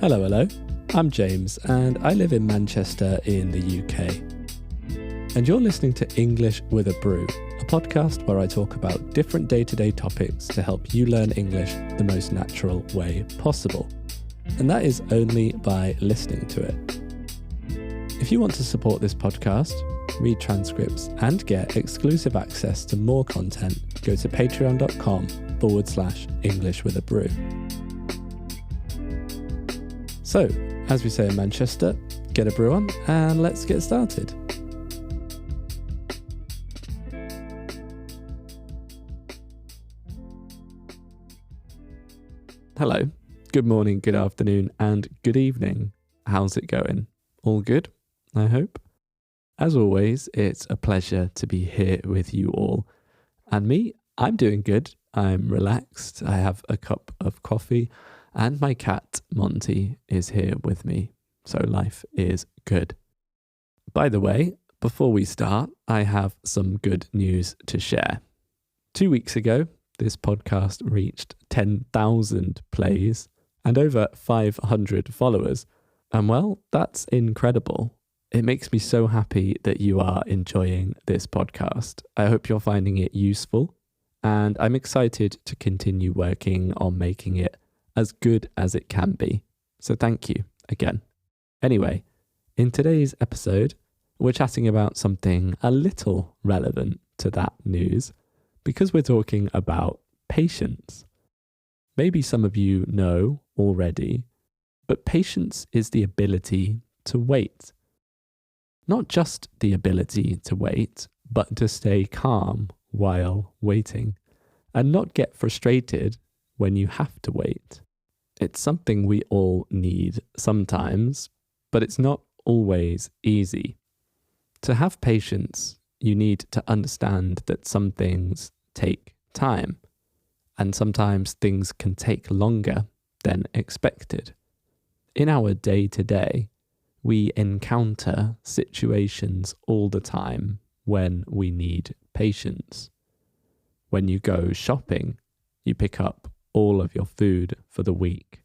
Hello. I'm James, and I live in Manchester in the UK. And you're listening to English with a Brew, a podcast where I talk about different day-to-day topics to help you learn English the most natural way possible. And that is only by listening to it. If you want to support this podcast, read transcripts, and get exclusive access to more content, go to patreon.com/English with a Brew. So, as we say in Manchester, get a brew on and let's get started. Hello, good morning, good afternoon, and good evening. How's it going? All good, I hope? As always, it's a pleasure to be here with you all. And me, I'm doing good. I'm relaxed. I have a cup of coffee. And my cat, Monty, is here with me, so life is good. By the way, before we start, I have some good news to share. 2 weeks ago, this podcast reached 10,000 plays and over 500 followers. And well, that's incredible. It makes me so happy that you are enjoying this podcast. I hope you're finding it useful, and I'm excited to continue working on making it as good as it can be. So thank you again. Anyway, in today's episode, we're chatting about something a little relevant to that news because we're talking about patience. Maybe some of you know already, but patience is the ability to wait. Not just the ability to wait, but to stay calm while waiting and not get frustrated when you have to wait. It's something we all need sometimes, but it's not always easy. To have patience, you need to understand that some things take time, and sometimes things can take longer than expected. In our day-to-day, we encounter situations all the time when we need patience. When you go shopping, you pick up all of your food for the week,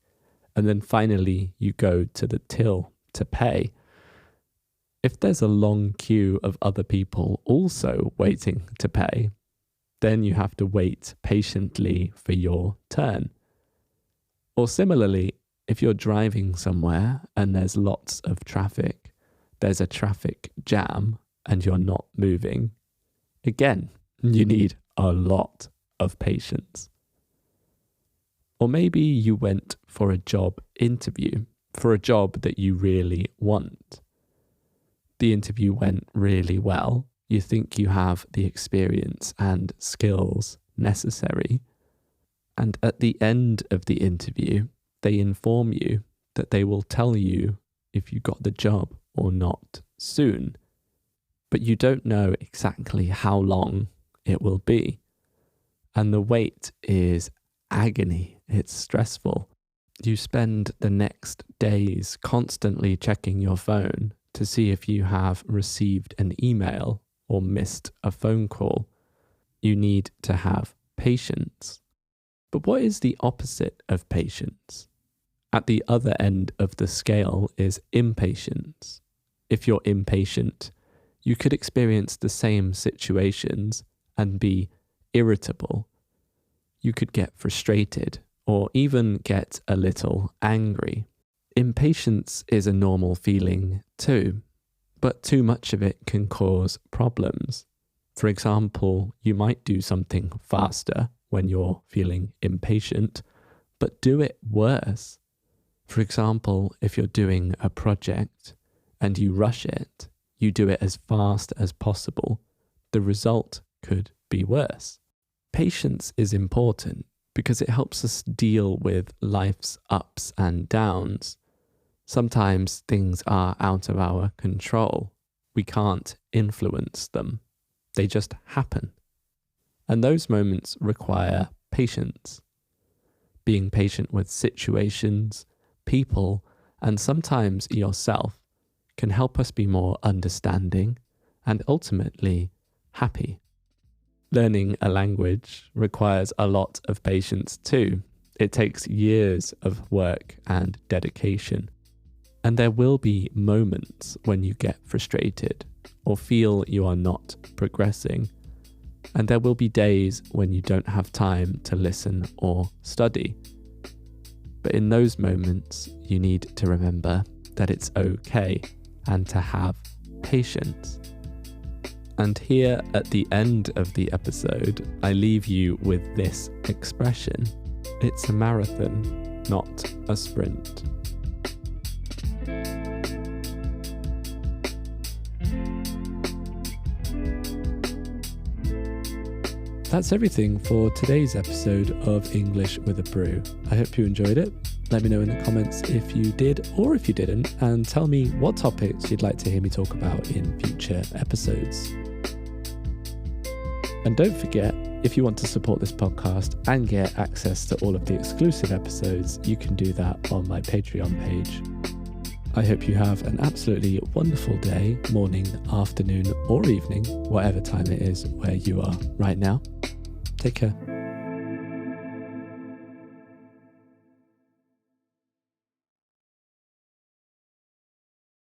and then finally you go to the till to pay. If there's a long queue of other people also waiting to pay, then you have to wait patiently for your turn. Or similarly, if you're driving somewhere and there's lots of traffic, there's a traffic jam and you're not moving, again, you need a lot of patience. Or maybe you went for a job interview, for a job that you really want. The interview went really well. You think you have the experience and skills necessary. And at the end of the interview, they inform you that they will tell you if you got the job or not soon. But you don't know exactly how long it will be. And the wait is agony. It's stressful. You spend the next days constantly checking your phone to see if you have received an email or missed a phone call. You need to have patience. But what is the opposite of patience? At the other end of the scale is impatience. If you're impatient, you could experience the same situations and be irritable. You could get frustrated or even get a little angry. Impatience is a normal feeling too, but too much of it can cause problems. For example, you might do something faster when you're feeling impatient, but do it worse. For example, if you're doing a project and you rush it, you do it as fast as possible, the result could be worse. Patience is important because it helps us deal with life's ups and downs. Sometimes things are out of our control. We can't influence them. They just happen. And those moments require patience. Being patient with situations, people, and sometimes yourself can help us be more understanding and ultimately happy. Learning a language requires a lot of patience too. It takes years of work and dedication. And there will be moments when you get frustrated or feel you are not progressing. And there will be days when you don't have time to listen or study. But in those moments, you need to remember that it's okay and to have patience. And here at the end of the episode, I leave you with this expression. It's a marathon, not a sprint. That's everything for today's episode of English with a Brew. I hope you enjoyed it. Let me know in the comments if you did or if you didn't, and tell me what topics you'd like to hear me talk about in future episodes. And don't forget, if you want to support this podcast and get access to all of the exclusive episodes, you can do that on my Patreon page. I hope you have an absolutely wonderful day, morning, afternoon, or evening, whatever time it is where you are right now. Take care.